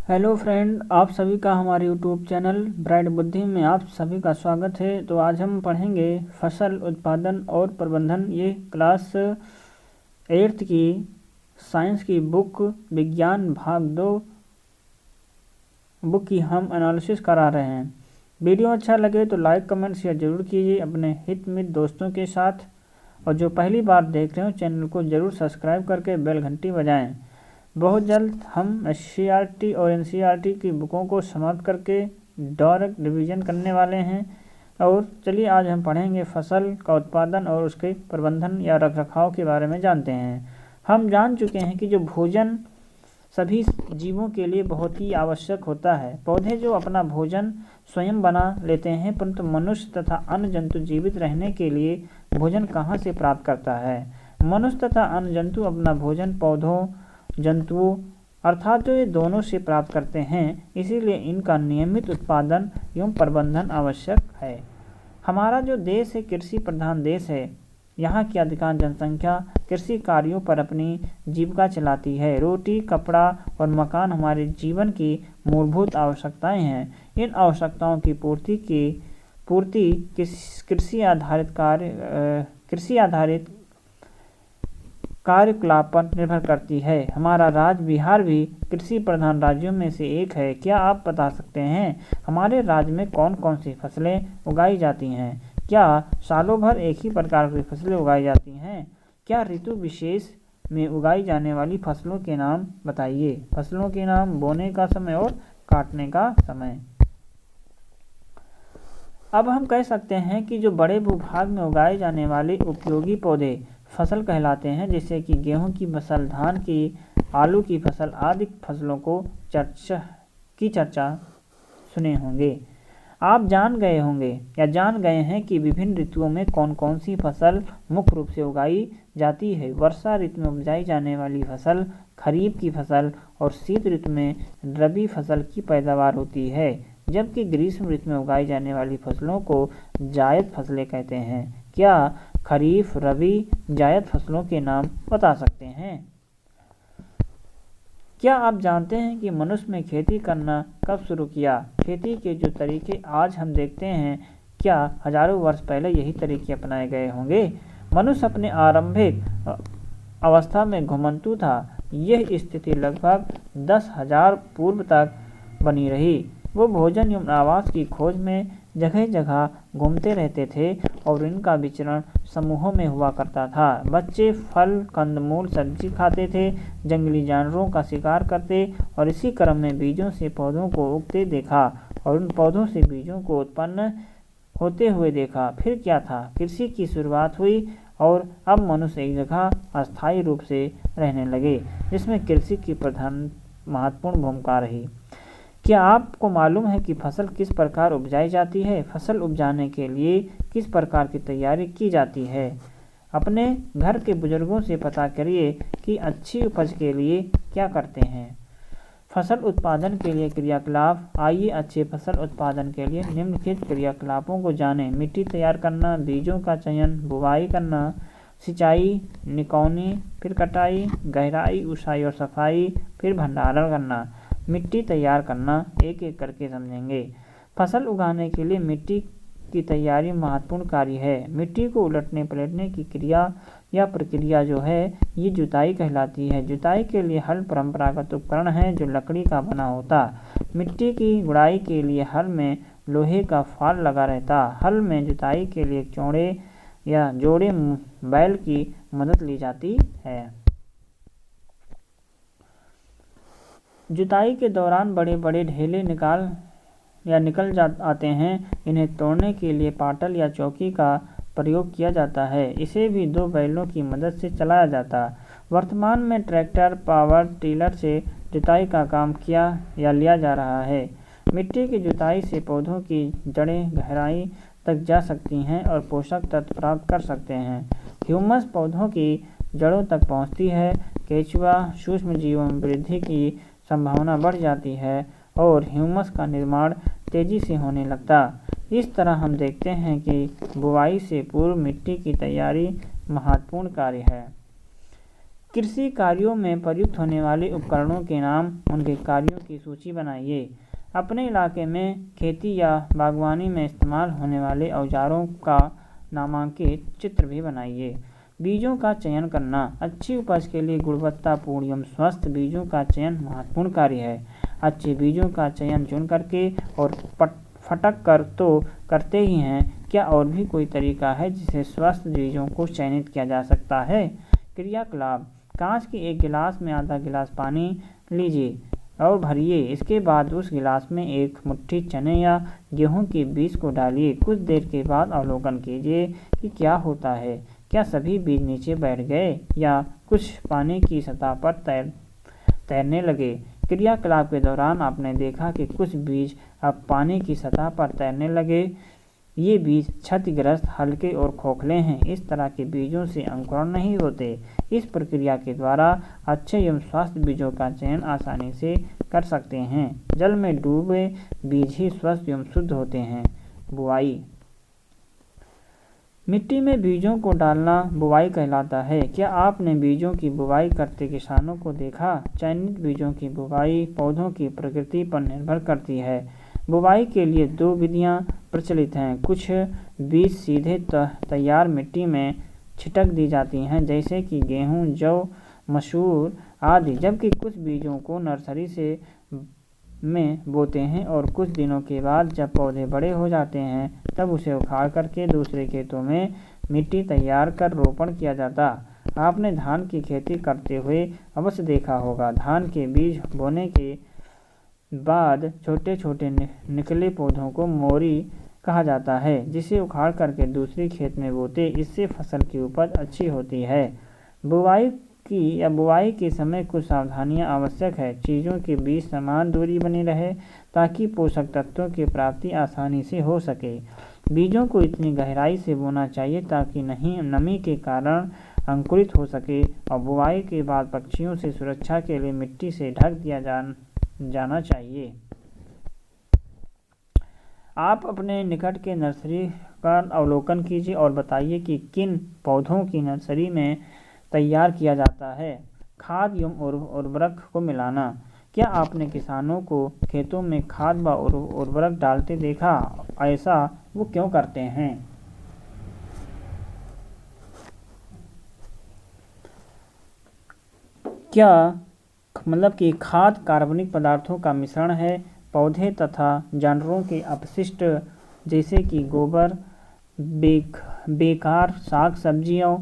Hello friend, आप सभी का हमारे यूट्यूब चैनल ब्राइट बुद्धि में आप सभी का स्वागत है। तो आज हम पढ़ेंगे फसल उत्पादन और प्रबंधन। ये क्लास 8th की साइंस की बुक विज्ञान भाग 2 बुक की हम एनालिसिस करा रहे हैं। वीडियो अच्छा लगे तो लाइक कमेंट शेयर जरूर कीजिए अपने हित मित्र दोस्तों के साथ, और जो पहली बार देख रहे हो चैनल को जरूर सब्सक्राइब करके बेल घंटी बजाएं। बहुत जल्द हम SCERT और NCERT की बुकों को समाप्त करके डायरेक्ट रिवीजन करने वाले हैं। और चलिए आज हम पढ़ेंगे फसल का उत्पादन और उसके प्रबंधन या रखरखाव के बारे में जानते हैं। हम जान चुके हैं कि जो भोजन सभी जीवों के लिए बहुत ही आवश्यक होता है। पौधे जो अपना भोजन स्वयं बना लेते हैं, परंतु मनुष्य तथा अन्य जंतु जीवित रहने के लिए भोजन कहाँ से प्राप्त करता है? मनुष्य तथा अन्य जंतु अपना भोजन पौधों, जंतुओं अर्थात जो ये दोनों से प्राप्त करते हैं, इसीलिए इनका नियमित उत्पादन एवं प्रबंधन आवश्यक है। हमारा जो देश है कृषि प्रधान देश है। यहाँ की अधिकांश जनसंख्या कृषि कार्यों पर अपनी जीविका चलाती है। रोटी, कपड़ा और मकान हमारे जीवन की मूलभूत आवश्यकताएं हैं। इन आवश्यकताओं की पूर्ति कृषि आधारित कार्यकलाप पर निर्भर करती है। हमारा राज्य बिहार भी कृषि प्रधान राज्यों में से एक है। क्या आप बता सकते हैं हमारे राज्य में कौन कौन सी फसलें उगाई जाती हैं? क्या सालों भर एक ही प्रकार की फसलें उगाई जाती हैं? क्या ऋतु विशेष में उगाई जाने वाली फसलों के नाम बताइए। फसलों के नाम, बोने का समय और काटने का समय। अब हम कह सकते हैं कि जो बड़े भूभाग में उगाए जाने वाले उपयोगी पौधे फसल कहलाते हैं, जैसे कि गेहूं की फसल, धान की, आलू की फसल आदि फसलों को चर्चा सुने होंगे। आप जान गए हैं कि विभिन्न ऋतुओं में कौन कौन सी फसल मुख्य रूप से उगाई जाती है। वर्षा ऋतु में उपजाई जाने वाली फसल खरीफ की फसल और शीत ऋतु में रबी फसल की पैदावार होती है, जबकि ग्रीष्म ऋतु में उगाई जाने वाली फसलों को जायद फसलें कहते हैं। क्या खरीफ, रबी, जायद फसलों के नाम बता सकते हैं? क्या आप जानते हैं कि मनुष्य ने खेती करना कब शुरू किया? खेती के जो तरीके आज हम देखते हैं, क्या हजारों वर्ष पहले यही तरीके अपनाए गए होंगे? मनुष्य अपने आरंभिक अवस्था में घुमंतु था। यह स्थिति लगभग 10,000 पूर्व तक बनी रही। वो भोजन एवं आवास की खोज में जगह जगह घूमते रहते थे और इनका विचरण समूहों में हुआ करता था। बच्चे फल, कंदमूल, सब्जी खाते थे, जंगली जानवरों का शिकार करते और इसी क्रम में बीजों से पौधों को उगते देखा और उन पौधों से बीजों को उत्पन्न होते हुए देखा। फिर क्या था? कृषि की शुरुआत हुई और अब मनुष्य एक जगह अस्थायी रूप से रहने लगे, जिसमें कृषि की प्रधान महत्वपूर्ण भूमिका रही। क्या आपको मालूम है कि फसल किस प्रकार उपजाई जाती है? फसल उपजाने के लिए किस प्रकार की तैयारी की जाती है? अपने घर के बुजुर्गों से पता करिए कि अच्छी उपज के लिए क्या करते हैं। फसल उत्पादन के लिए क्रियाकलाप। आइए अच्छे फसल उत्पादन के लिए निम्नलिखित क्रियाकलापों को जानें। मिट्टी तैयार करना, बीजों का चयन, बुवाई करना, सिंचाई, निकौनी, फिर कटाई, गहराई, उसाई और सफाई, फिर भंडारण करना। मिट्टी तैयार करना एक एक करके समझेंगे। फसल उगाने के लिए मिट्टी की तैयारी महत्वपूर्ण कार्य है। मिट्टी को उलटने पलटने की क्रिया या प्रक्रिया जो है, ये जुताई कहलाती है। जुताई के लिए हल परंपरागत उपकरण है जो लकड़ी का बना होता। मिट्टी की गुड़ाई के लिए हल में लोहे का फाल लगा रहता। हल में जुताई के लिए चौड़े या जोड़े बैल की मदद ली जाती है। जुताई के दौरान बड़े बड़े ढेले निकल आते हैं। इन्हें तोड़ने के लिए पाटल या चौकी का प्रयोग किया जाता है। इसे भी 2 बैलों की मदद से चलाया जाता। वर्तमान में ट्रैक्टर, पावर टिलर से जुताई का काम लिया जा रहा है। मिट्टी की जुताई से पौधों की जड़ें गहराई तक जा सकती हैं और पोषक तत्व प्राप्त कर सकते हैं। ह्यूमस पौधों की जड़ों तक पहुंचती है। केंचुआ सूक्ष्म जीवों में वृद्धि की संभावना बढ़ जाती है और ह्यूमस का निर्माण तेजी से होने लगता। इस तरह हम देखते हैं कि बुवाई से पूर्व मिट्टी की तैयारी महत्वपूर्ण कार्य है। कृषि कार्यों में प्रयुक्त होने वाले उपकरणों के नाम, उनके कार्यों की सूची बनाइए। अपने इलाके में खेती या बागवानी में इस्तेमाल होने वाले औजारों का नामांकित चित्र भी बनाइए। बीजों का चयन करना। अच्छी उपज के लिए गुणवत्तापूर्ण एवं स्वस्थ बीजों का चयन महत्वपूर्ण कार्य है। अच्छे बीजों का चयन चुन करके और फटक कर तो करते ही हैं, क्या और भी कोई तरीका है जिससे स्वस्थ बीजों को चयनित किया जा सकता है? क्रियाकलाप। कांच के एक गिलास में आधा गिलास पानी लीजिए और भरिए। इसके बाद उस गिलास में एक मुट्ठी चने या गेहूं के बीज को डालिए। कुछ देर के बाद अवलोकन कीजिए कि क्या होता है। क्या सभी बीज नीचे बैठ गए या कुछ पानी की सतह पर तैरने लगे? क्रियाकलाप के दौरान आपने देखा कि कुछ बीज अब पानी की सतह पर तैरने लगे। ये बीज क्षतिग्रस्त, हल्के और खोखले हैं। इस तरह के बीजों से अंकुरण नहीं होते। इस प्रक्रिया के द्वारा अच्छे एवं स्वस्थ बीजों का चयन आसानी से कर सकते हैं। जल में डूबे बीज ही स्वस्थ एवं शुद्ध होते हैं। बुआई। मिट्टी में बीजों को डालना बुआई कहलाता है। क्या आपने बीजों की बुआई करते किसानों को देखा? चयनित बीजों की बुआई पौधों की प्रकृति पर निर्भर करती है। बुवाई के लिए 2 विधियां प्रचलित हैं। कुछ बीज सीधे तैयार मिट्टी में छिटक दी जाती हैं, जैसे कि गेहूं, जौ, मसूर आदि, जबकि कुछ बीजों को नर्सरी से में बोते हैं और कुछ दिनों के बाद जब पौधे बड़े हो जाते हैं तब उसे उखाड़ करके दूसरे खेतों में मिट्टी तैयार कर रोपण किया जाता। आपने धान की खेती करते हुए अवश्य देखा होगा। धान के बीज बोने के बाद छोटे छोटे निकले पौधों को मोरी कहा जाता है, जिसे उखाड़ करके दूसरे खेत में बोते। इससे फसल की उपज अच्छी होती है। बुआई के समय कुछ सावधानियां आवश्यक है। चीज़ों के बीच समान दूरी बनी रहे ताकि पोषक तत्वों की प्राप्ति आसानी से हो सके। बीजों को इतनी गहराई से बोना चाहिए ताकि नमी के कारण अंकुरित हो सके और बुआई के बाद पक्षियों से सुरक्षा के लिए मिट्टी से ढक दिया जाना चाहिए। आप अपने निकट के नर्सरी का अवलोकन कीजिए और बताइए कि किन पौधों की नर्सरी में तैयार किया जाता है। खाद एवं उर्वरक को मिलाना। क्या आपने किसानों को खेतों में खाद व उर्वरक डालते देखा? ऐसा वो क्यों करते हैं? क्या मतलब कि खाद कार्बनिक पदार्थों का मिश्रण है। पौधे तथा जानवरों के अपशिष्ट जैसे कि गोबर, बेकार साग सब्जियों,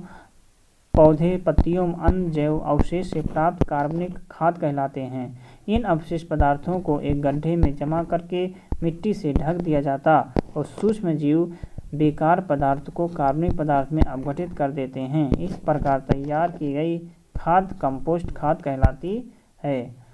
पौधे पत्तियों, अन्य जैव अवशेष से प्राप्त कार्बनिक खाद कहलाते हैं। इन अवशिष्ट पदार्थों को एक गड्ढे में जमा करके मिट्टी से ढक दिया जाता और सूक्ष्म जीव बेकार पदार्थ को कार्बनिक पदार्थ में अपघटित कर देते हैं। इस प्रकार तैयार की गई खाद कंपोस्ट खाद कहलाती है।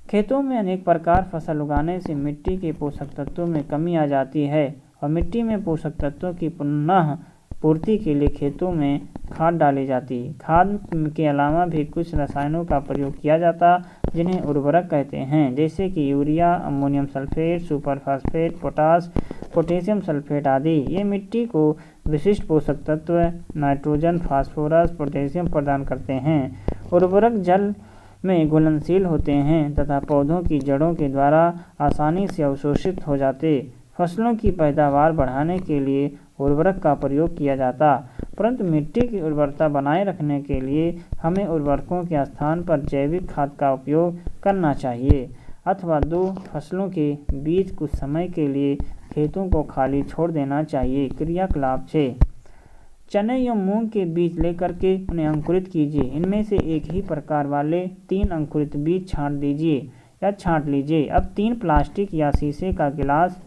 खेतों में अनेक प्रकार फसल उगाने से मिट्टी के पोषक तत्वों में कमी आ जाती है और मिट्टी में पोषक तत्वों की पुनः पूर्ति के लिए खेतों में खाद डाली जाती। खाद के अलावा भी कुछ रसायनों का प्रयोग किया जाता जिन्हें उर्वरक कहते हैं, जैसे कि urea, ammonium sulphate, super phosphate, potassium sulphate आदि। ये मिट्टी को विशिष्ट पोषक तत्व नाइट्रोजन, फास्फोरस, पोटेशियम प्रदान करते हैं। उर्वरक जल में घुलनशील होते हैं तथा पौधों की जड़ों के द्वारा आसानी से अवशोषित हो जाते। फसलों की पैदावार बढ़ाने के लिए उर्वरक का प्रयोग किया जाता, परंतु मिट्टी की उर्वरता बनाए रखने के लिए हमें उर्वरकों के स्थान पर जैविक खाद का उपयोग करना चाहिए अथवा 2 फसलों के बीच कुछ समय के लिए खेतों को खाली छोड़ देना चाहिए। क्रियाकलाप 6। चने या मूंग के बीज लेकर के उन्हें अंकुरित कीजिए। इनमें से एक ही प्रकार वाले 3 अंकुरित बीज छांट लीजिए। अब 3 प्लास्टिक या शीशे का गिलास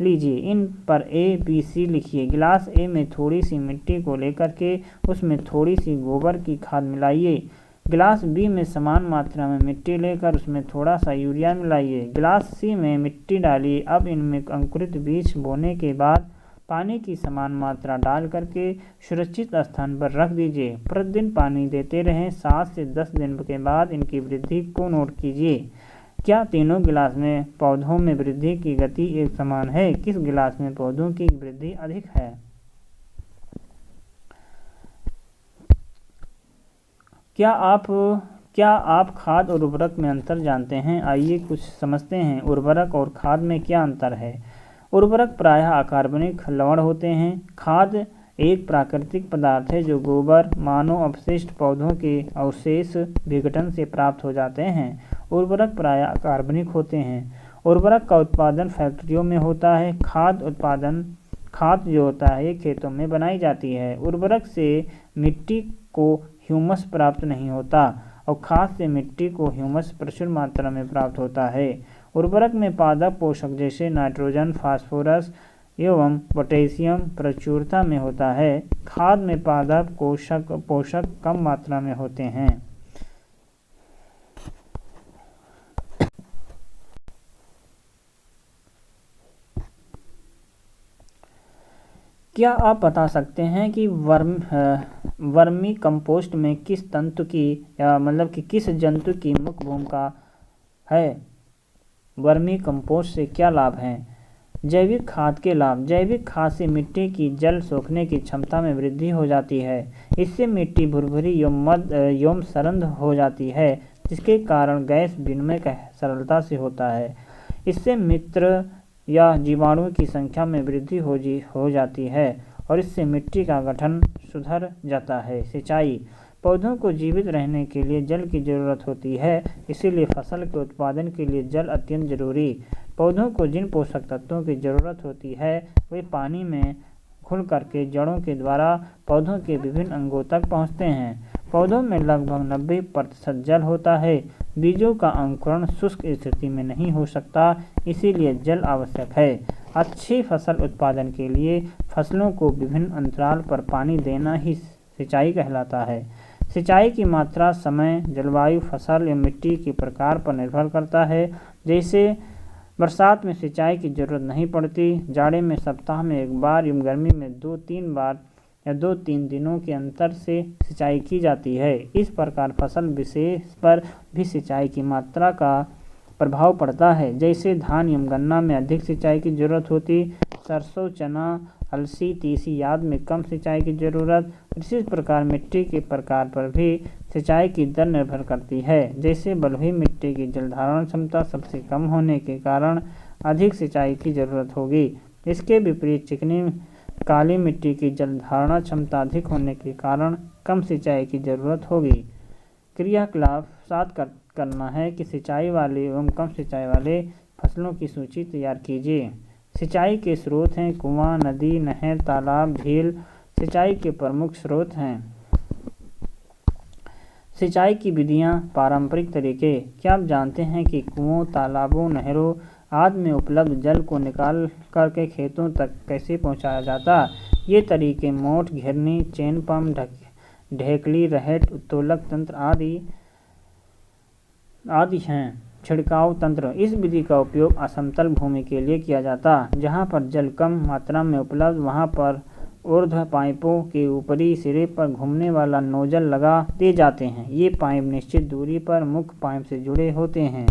लीजिए। इन पर ABC लिखिए। गिलास A में थोड़ी सी मिट्टी को लेकर के उसमें थोड़ी सी गोबर की खाद मिलाइए। गिलास B में समान मात्रा में मिट्टी लेकर उसमें थोड़ा सा यूरिया मिलाइए। गिलास C में मिट्टी डालिए। अब इनमें अंकुरित बीज बोने के बाद पानी की समान मात्रा डाल करके सुरक्षित स्थान पर रख दीजिए। प्रतिदिन पानी देते रहें। 7 से 10 दिन के बाद इनकी वृद्धि को नोट कीजिए। क्या तीनों गिलास में पौधों में वृद्धि की गति एक समान है? किस गिलास में पौधों की वृद्धि अधिक है? क्या आप खाद और उर्वरक में अंतर जानते हैं? आइए कुछ समझते हैं। उर्वरक और खाद में क्या अंतर है? उर्वरक प्रायः अकार्बनिक लवण होते हैं। खाद एक प्राकृतिक पदार्थ है जो गोबर, मानव अपशिष्ट, पौधों के अवशेष विघटन से प्राप्त हो जाते हैं। उर्वरक प्रायः अकार्बनिक होते हैं। उर्वरक का उत्पादन फैक्ट्रियों में होता है। खाद जो होता है ये खेतों में बनाई जाती है। उर्वरक से मिट्टी को ह्यूमस प्राप्त नहीं होता और खाद से मिट्टी को ह्यूमस प्रचुर मात्रा में प्राप्त होता है। उर्वरक में पादप पोषक जैसे नाइट्रोजन, फास्फोरस एवं पोटेशियम प्रचुरता में होता है। खाद में पादप पोषक कम मात्रा में होते हैं। क्या आप बता सकते हैं कि वर्मी कंपोस्ट में किस तंतु की किस जंतु की मुख्य भूमिका है? वर्मी कंपोस्ट से क्या लाभ हैं? जैविक खाद के लाभ। जैविक खाद से मिट्टी की जल सोखने की क्षमता में वृद्धि हो जाती है। इससे मिट्टी भुरभुरी एवं सरंध हो जाती है, जिसके कारण गैस विनिमय सरलता से होता है। इससे मित्र या जीवाणुओं की संख्या में वृद्धि हो जाती है और इससे मिट्टी का गठन सुधर जाता है। सिंचाई। पौधों को जीवित रहने के लिए जल की जरूरत होती है, इसीलिए फसल के उत्पादन के लिए जल अत्यंत जरूरी। पौधों को जिन पोषक तत्वों की जरूरत होती है वे पानी में घुल करके जड़ों के द्वारा पौधों के विभिन्न अंगों तक पहुँचते हैं। पौधों में लगभग 90% जल होता है। बीजों का अंकुरण शुष्क स्थिति में नहीं हो सकता, इसीलिए जल आवश्यक है। अच्छी फसल उत्पादन के लिए फसलों को विभिन्न अंतराल पर पानी देना ही सिंचाई कहलाता है। सिंचाई की मात्रा समय, जलवायु, फसल या मिट्टी के प्रकार पर निर्भर करता है। जैसे बरसात में सिंचाई की जरूरत नहीं पड़ती, जाड़े में सप्ताह में एक बार एवं गर्मी में 2-3 बार या 2-3 दिनों के अंतर से सिंचाई की जाती है। इस प्रकार फसल विशेष पर भी सिंचाई की मात्रा का प्रभाव पड़ता है। जैसे धान एवं गन्ना में अधिक सिंचाई की जरूरत होती, सरसों, चना, अलसी, तीसी आदि में कम सिंचाई की जरूरत। इसी प्रकार मिट्टी के प्रकार पर भी सिंचाई की दर निर्भर करती है। जैसे बलुई मिट्टी की जलधारण क्षमता सबसे कम होने के कारण अधिक सिंचाई की जरूरत होगी। इसके विपरीत चिकनी काली मिट्टी की जलधारण क्षमता अधिक होने के कारण कम सिंचाई की जरूरत होगी। क्रियाकलाप 7 करना है कि सिंचाई वाले एवं कम सिंचाई वाले फसलों की सूची तैयार कीजिए। सिंचाई के स्रोत हैं कुआं, नदी, नहर, तालाब, झील सिंचाई के प्रमुख स्रोत हैं। सिंचाई की विधियां। पारंपरिक तरीके। क्या आप जानते हैं कि कुओं, तालाबों, नहरों आदि में उपलब्ध जल को निकाल करके खेतों तक कैसे पहुंचाया जाता? ये तरीके मोट, घिरनी, चेन पंप, ढेकली, रहट, उत्तोलक तंत्र आदि हैं। छिड़काव तंत्र। इस विधि का उपयोग असमतल भूमि के लिए किया जाता। जहाँ पर जल कम मात्रा में उपलब्ध वहाँ पर ऊर्ध्व पाइपों के ऊपरी सिरे पर घूमने वाला नोजल लगा दिए जाते हैं। ये पाइप निश्चित दूरी पर मुख्य पाइप से जुड़े होते हैं।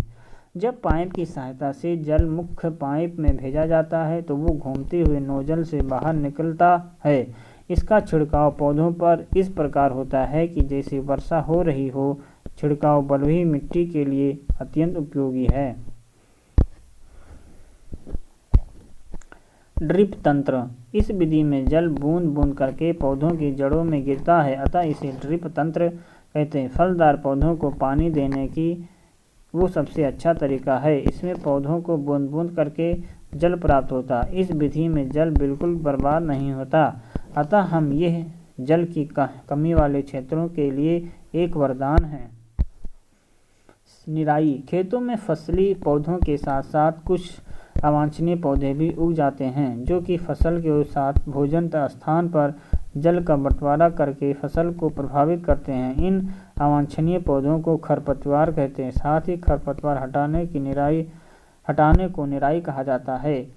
जब पाइप की सहायता से जल मुख्य पाइप में भेजा जाता है तो वो घूमते हुए नोजल से बाहर निकलता है। इसका छिड़काव पौधों पर इस प्रकार होता है कि जैसे वर्षा हो रही हो। छिड़काव बलुई मिट्टी के लिए अत्यंत उपयोगी है। ड्रिप तंत्र। इस विधि में जल बूंद बूंद करके पौधों की जड़ों में गिरता है, अतः इसे ड्रिप तंत्र कहते हैं। फलदार पौधों को पानी देने की वो सबसे अच्छा तरीका है। इसमें पौधों को बूंद बूंद करके जल प्राप्त होता। इस विधि में जल बिल्कुल बर्बाद नहीं होता, अतः हम यह जल की कमी वाले क्षेत्रों के लिए एक वरदान है। निराई। खेतों में फसली पौधों के साथ साथ कुछ अवांछनीय पौधे भी उग जाते हैं, जो कि फसल के साथ भोजन स्थान पर जल का बंटवारा करके फसल को प्रभावित करते हैं। इन अवांछनीय पौधों को खरपतवार कहते हैं। साथ ही खरपतवार हटाने को निराई कहा जाता है।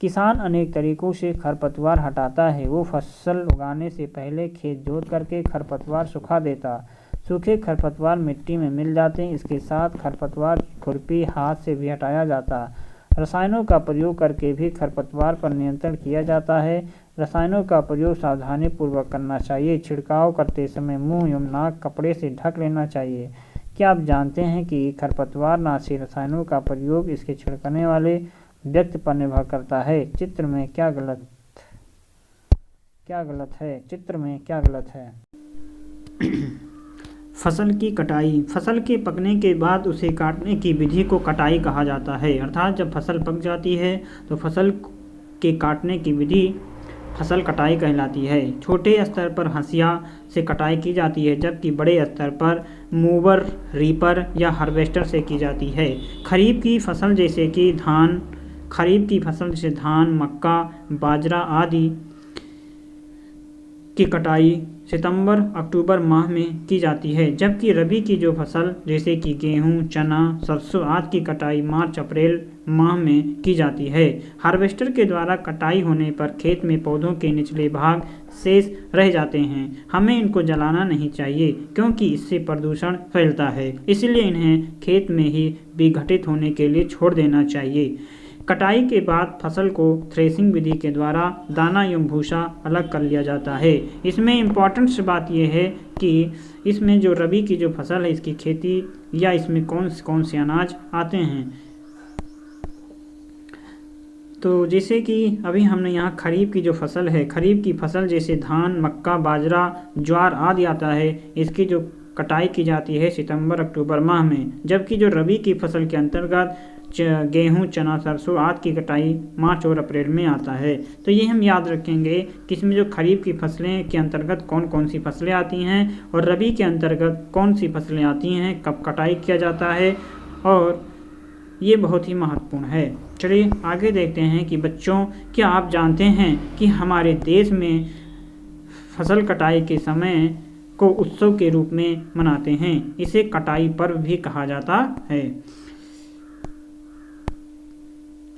किसान अनेक तरीकों से खरपतवार हटाता है। वो फसल उगाने से पहले खेत जोत करके खरपतवार सुखा देता। सूखे खरपतवार मिट्टी में मिल जाते हैं। इसके साथ खरपतवार खुरपी हाथ से भी हटाया जाता। रसायनों का प्रयोग करके भी खरपतवार पर नियंत्रण किया जाता है। रसायनों का प्रयोग सावधानीपूर्वक करना चाहिए। छिड़काव करते समय मुंह एवं नाक कपड़े से ढक लेना चाहिए। क्या आप जानते हैं कि खरपतवारनाशी रसायनों का प्रयोग इसके छिड़कने वाले व्यक्ति पर निर्भर करता है। चित्र में क्या गलत है? चित्र में क्या गलत है? फसल की कटाई। फसल के पकने के बाद उसे काटने की विधि को कटाई कहा जाता है। अर्थात जब फसल पक जाती है तो फसल के काटने की विधि फसल कटाई कहलाती है। छोटे स्तर पर हंसिया से कटाई की जाती है, जबकि बड़े स्तर पर मूवर, रीपर या हार्वेस्टर से की जाती है। खरीफ की फसल जैसे धान, मक्का, बाजरा आदि की कटाई सितंबर-अक्टूबर माह में की जाती है, जबकि रबी की जो फसल जैसे कि गेहूं, चना, सरसों आदि की कटाई मार्च-अप्रैल माह में की जाती है। हार्वेस्टर के द्वारा कटाई होने पर खेत में पौधों के निचले भाग शेष रह जाते हैं। हमें इनको जलाना नहीं चाहिए क्योंकि इससे प्रदूषण फैलता है, इसलिए इन्हें खेत में ही विघटित होने के लिए छोड़ देना चाहिए। कटाई के बाद फसल को थ्रेसिंग विधि के द्वारा दाना एवं भूसा अलग कर लिया जाता है। इसमें इम्पॉर्टेंट बात यह है कि इसमें जो रबी की जो फसल है इसकी खेती या इसमें कौन से अनाज आते हैं। तो जैसे कि अभी हमने यहाँ खरीफ की जो फसल है, खरीफ की फसल जैसे धान, मक्का, बाजरा, ज्वार आदि आता है, इसकी जो कटाई की जाती है सितंबर-अक्टूबर माह में, जबकि जो रबी की फसल के अंतर्गत गेहूं, चना, सरसों आदि की कटाई मार्च और अप्रैल में आता है। तो ये हम याद रखेंगे कि इसमें जो खरीफ की फसलें के अंतर्गत कौन कौन सी फसलें आती हैं और रबी के अंतर्गत कौन सी फसलें आती हैं, कब कटाई किया जाता है, और ये बहुत ही महत्वपूर्ण है। चलिए आगे देखते हैं कि बच्चों, क्या आप जानते हैं कि हमारे देश में फसल कटाई के समय को उत्सव के रूप में मनाते हैं। इसे कटाई पर्व भी कहा जाता है।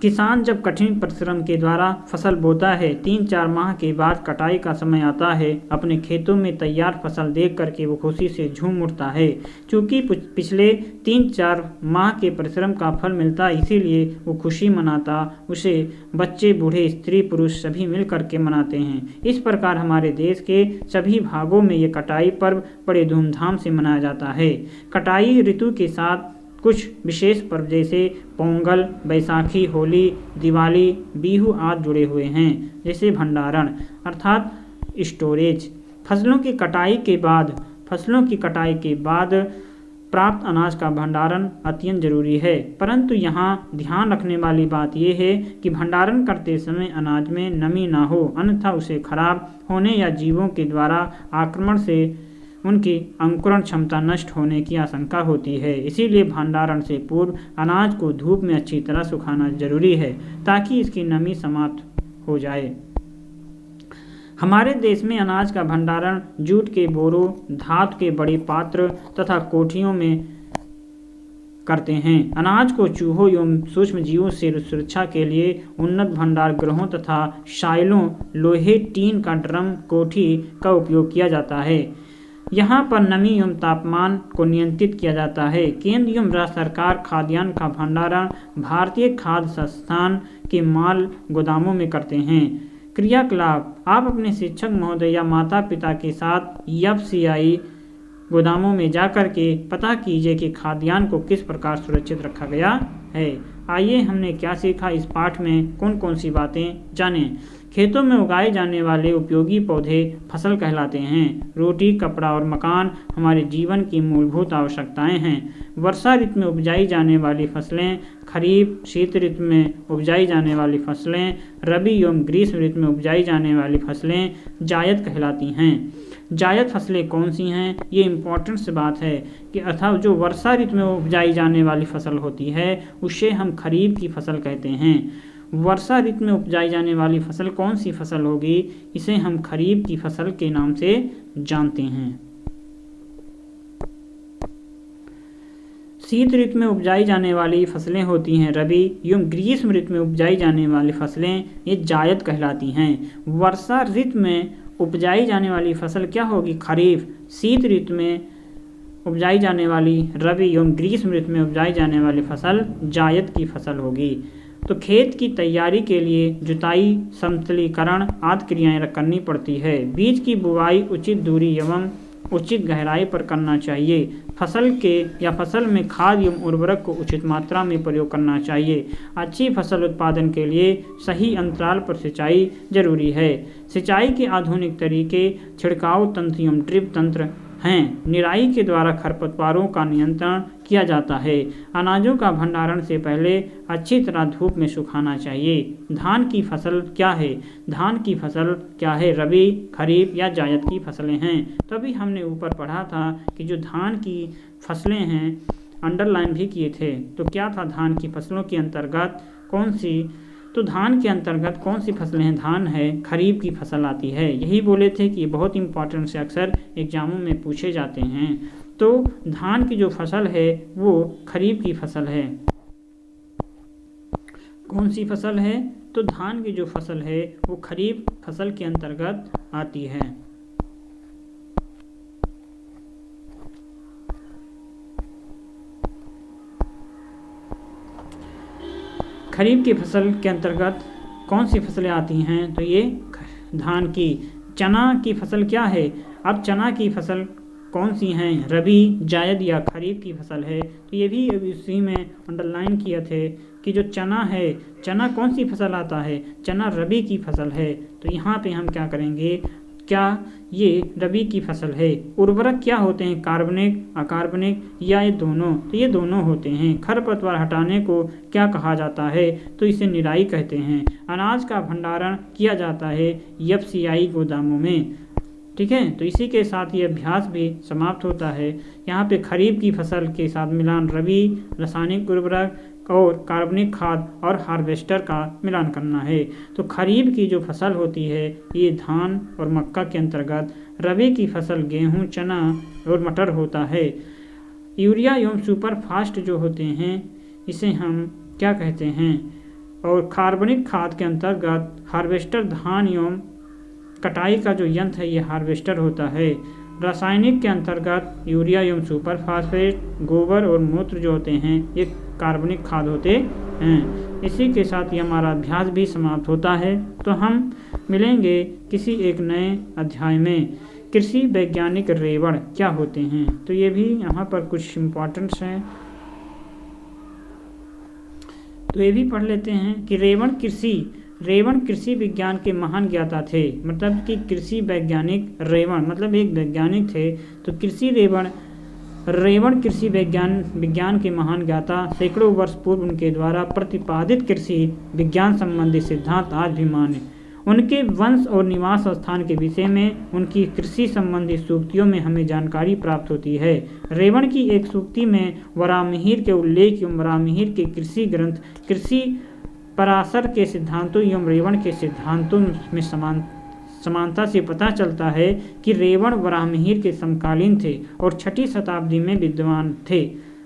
किसान जब कठिन परिश्रम के द्वारा फसल बोता है, 3-4 माह के बाद कटाई का समय आता है। अपने खेतों में तैयार फसल देख करके वो खुशी से झूम उठता है। चूँकि पिछले 3-4 माह के परिश्रम का फल मिलता है, इसीलिए वो खुशी मनाता। उसे बच्चे, बूढ़े, स्त्री, पुरुष सभी मिल करके मनाते हैं। इस प्रकार हमारे देश के सभी भागों में ये कटाई पर्व बड़े धूमधाम से मनाया जाता है। कटाई ऋतु के साथ कुछ विशेष पर्व जैसे पोंगल, बैसाखी, होली, दिवाली, बिहू आदि जुड़े हुए हैं। जैसे भंडारण अर्थात स्टोरेज। फसलों की कटाई के बाद प्राप्त अनाज का भंडारण अत्यंत जरूरी है, परंतु यहाँ ध्यान रखने वाली बात यह है कि भंडारण करते समय अनाज में नमी ना हो, अन्यथा उसे खराब होने या जीवों के द्वारा आक्रमण से उनकी अंकुरण क्षमता नष्ट होने की आशंका होती है। इसीलिए भंडारण से पूर्व अनाज को धूप में अच्छी तरह सुखाना जरूरी है ताकि इसकी नमी समाप्त हो जाए। हमारे देश में अनाज का भंडारण जूट के बोरों, धातु के बड़े पात्र तथा कोठियों में करते हैं। अनाज को चूहों एवं सूक्ष्म जीवों से सुरक्षा के लिए उन्नत भंडार गृहों तथा साइलों, लोहे, टीन का ड्रम, कोठी का उपयोग किया जाता है। यहाँ पर नमी एवं तापमान को नियंत्रित किया जाता है। केंद्र एवं राज्य सरकार खाद्यान्न का भंडारण भारतीय खाद्य संस्थान के माल गोदामों में करते हैं। क्रियाकलाप: आप अपने शिक्षक महोदय या माता पिता के साथ FCI गोदामों में जाकर के पता कीजिए कि खाद्यान्न को किस प्रकार सुरक्षित रखा गया है। आइए हमने क्या सीखा, इस पाठ में कौन कौन सी बातें जानें। खेतों में उगाए जाने वाले उपयोगी पौधे फसल कहलाते हैं। रोटी, कपड़ा और मकान हमारे जीवन की मूलभूत आवश्यकताएं हैं। वर्षा ऋतु में उपजाई जाने वाली फसलें खरीफ, शीत ऋतु में उपजाई जाने वाली फसलें रबी एवं ग्रीष्म ऋतु में उपजाई जाने वाली फसलें जायद कहलाती हैं। जायद फसलें कौन सी हैं, ये इम्पोर्टेंट सी बात है कि अर्थात जो वर्षा ऋतु में उपजाई जाने वाली फसल होती है उसे हम खरीफ की फसल कहते हैं। वर्षा ऋतु में उपजाई जाने वाली फसल कौन सी फसल होगी, इसे हम खरीफ की फसल के नाम से जानते हैं। शीत ऋतु में उपजाई जाने वाली फसलें होती हैं रबी एवं ग्रीष्म ऋतु में उपजाई जाने वाली फसलें ये जायद कहलाती हैं। वर्षा ऋतु में उपजाई जाने वाली फसल क्या होगी, खरीफ। शीत ऋतु में उपजाई जाने वाली रबी एवं ग्रीष्म ऋतु में उपजाई जाने वाली फसल जायद की फसल होगी। तो खेत की तैयारी के लिए जुताई, समतलीकरण आदि क्रियाएं करनी पड़ती है। बीज की बुवाई उचित दूरी एवं उचित गहराई पर करना चाहिए। फसल में खाद एवं उर्वरक को उचित मात्रा में प्रयोग करना चाहिए। अच्छी फसल उत्पादन के लिए सही अंतराल पर सिंचाई जरूरी है। सिंचाई के आधुनिक तरीके छिड़काव तंत्र एवं ड्रिप तंत्र हैं। निराई के द्वारा खरपतवारों का नियंत्रण किया जाता है। अनाजों का भंडारण से पहले अच्छी तरह धूप में सुखाना चाहिए। धान की फसल क्या है? धान की फसल क्या है? रबी, खरीफ या जायद की फसलें हैं। तो अभी हमने ऊपर पढ़ा था कि जो धान की फसलें हैं, अंडरलाइन भी किए थे। तो क्या था धान की फसलों के अंतर्गत कौन सी? तो धान के अंतर्गत कौन सी फसलें हैं? धान है, खरीफ की फसल आती है। यही बोले थे कि बहुत इंपॉर्टेंट से अक्सर एग्जामों में पूछे जाते हैं। तो धान की जो फसल है वो खरीफ की फसल है। कौन सी फसल है? तो धान की जो फसल है वो खरीफ फसल के अंतर्गत आती है। खरीफ की फसल के अंतर्गत कौन सी फसलें आती हैं? तो ये धान की। चना की फसल क्या है? अब चना की फसल कौन सी हैं? रबी, जायद या खरीफ की फसल है। तो ये भी इसी में अंडरलाइन किए थे कि जो चना है, चना कौन सी फसल आता है? चना रबी की फसल है। तो यहाँ पे हम क्या करेंगे? क्या ये रबी की फसल है? उर्वरक क्या होते हैं? कार्बनिक, अकार्बनिक या ये दोनों? तो ये दोनों होते हैं। खरपतवार हटाने को क्या कहा जाता है? तो इसे निराई कहते हैं। अनाज का भंडारण किया जाता है एफसीआई गोदामों में। ठीक है, तो इसी के साथ ये अभ्यास भी समाप्त होता है। यहाँ पे खरीफ की फसल के साथ मिलान रबी, रासायनिक उर्वरक और कार्बनिक खाद और हार्वेस्टर का मिलान करना है। तो खरीफ की जो फसल होती है ये धान और मक्का के अंतर्गत, रबी की फसल गेहूं, चना और मटर होता है। यूरिया एवं सुपर फास्ट जो होते हैं इसे हम क्या कहते हैं? और कार्बनिक खाद के अंतर्गत हार्वेस्टर, धान एवं कटाई का जो यंत्र है ये हार्वेस्टर होता है। रासायनिक के अंतर्गत यूरिया एवं सुपर फास्फेट, गोबर और मूत्र जो होते हैं ये कार्बनिक खाद होते हैं। इसी के साथ ये हमारा अभ्यास भी समाप्त होता है। तो हम मिलेंगे किसी एक नए अध्याय में। कृषि वैज्ञानिक रेवण क्या होते हैं? तो ये भी यहाँ पर कुछ इम्पोर्टेंट्स हैं, तो ये भी पढ़ लेते हैं कि रेवण कृषि विज्ञान के महान ज्ञाता थे। मतलब कि कृषि वैज्ञानिक रेवण मतलब एक वैज्ञानिक थे। तो रेवण कृषि विज्ञान के महान ज्ञाता, सैकड़ों वर्ष पूर्व उनके द्वारा प्रतिपादित कृषि विज्ञान संबंधी सिद्धांत आज भी मान्य। उनके वंश और निवास स्थान के विषय में, उनकी कृषि संबंधी सूक्तियों में हमें जानकारी प्राप्त होती है। रेवण की एक सूक्ति में वराहमिहिर के उल्लेख एवं वराहमिहिर के कृषि ग्रंथ कृषि पराशर के सिद्धांतों एवं रेवण के सिद्धांतों में समानता से पता चलता है कि रेवण वराहमिहिर के समकालीन थे और 6ठी शताब्दी में विद्वान थे।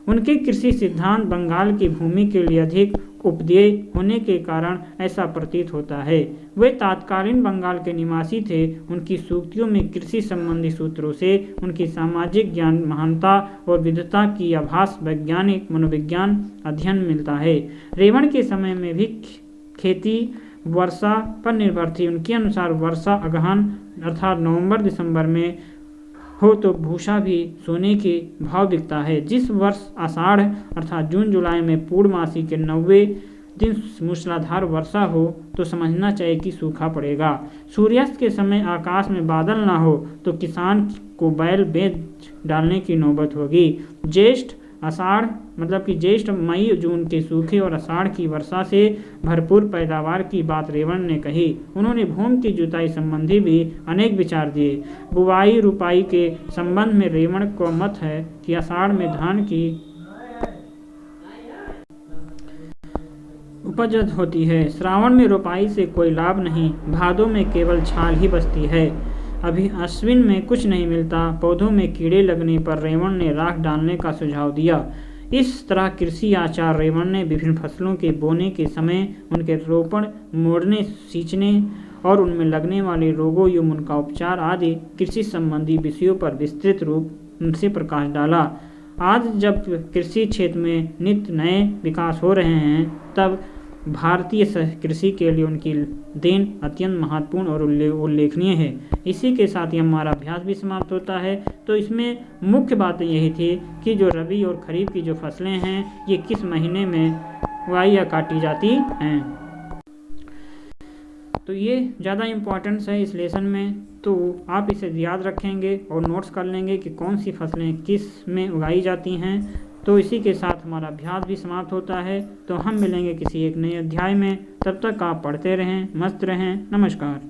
उनके कृषि सिद्धांत बंगाल की भूमि के लिए अधिक उपदेय होने के कारण ऐसा प्रतीत होता है। वे तत्कालीन बंगाल के निवासी थे। उनकी सूक्तियों में कृषि संबंधी सूत्रों से उनकी सामाजिक ज्ञान, महानता और विद्वता की आभास वैज्ञानिक मनोविज्ञान अध्ययन मिलता है। रेवण के समय में भी खेती वर्षा पर निर्भर थी। उनके अनुसार वर्षा अगहन अर्थात नवंबर दिसंबर में हो तो भूसा भी सोने के भाव बिकता है। जिस वर्ष आषाढ़ अर्थात जून जुलाई में पूर्णमासी के 90 दिन मूसलाधार वर्षा हो तो समझना चाहिए कि सूखा पड़ेगा। सूर्यास्त के समय आकाश में बादल ना हो तो किसान को बैल बेच डालने की नौबत होगी। ज्येष्ठ आषाढ़ मतलब कि ज्येष्ठ मई जून के सूखे और आषाढ़ की वर्षा से भरपूर पैदावार की बात रेवण ने कही। उन्होंने भूमि की जुताई संबंधी भी अनेक विचार दिए। बुवाई रुपाई के संबंध में रेवण को मत है कि आषाढ़ में धान की उपज होती है, श्रावण में रोपाई से कोई लाभ नहीं, भादों में केवल छाल ही बचती है, अभी अश्विन में कुछ नहीं मिलता। पौधों में कीड़े लगने पर रेवण ने राख डालने का सुझाव दिया। इस तरह कृषि आचार रेवण ने विभिन्न फसलों के बोने के समय उनके रोपण, मोड़ने, सींचने और उनमें लगने वाले रोगों एवं उनका उपचार आदि कृषि संबंधी विषयों पर विस्तृत रूप से प्रकाश डाला। आज जब कृषि क्षेत्र में नित्य नए विकास हो रहे हैं, तब भारतीय कृषि के लिए उनकी देन अत्यंत महत्वपूर्ण और उल्लेखनीय है। इसी के साथ ही हमारा अभ्यास भी समाप्त होता है। तो इसमें मुख्य बातें यही थी कि जो रबी और खरीफ की जो फसलें हैं ये किस महीने में उगाई या काटी जाती हैं। तो ये ज़्यादा इम्पोर्टेंस है इस लेसन में, तो आप इसे याद रखेंगे और नोट्स कर लेंगे कि कौन सी फसलें किस में उगाई जाती हैं। तो इसी के साथ हमारा अभ्यास भी समाप्त होता है। तो हम मिलेंगे किसी एक नए अध्याय में, तब तक आप पढ़ते रहें, मस्त रहें। नमस्कार।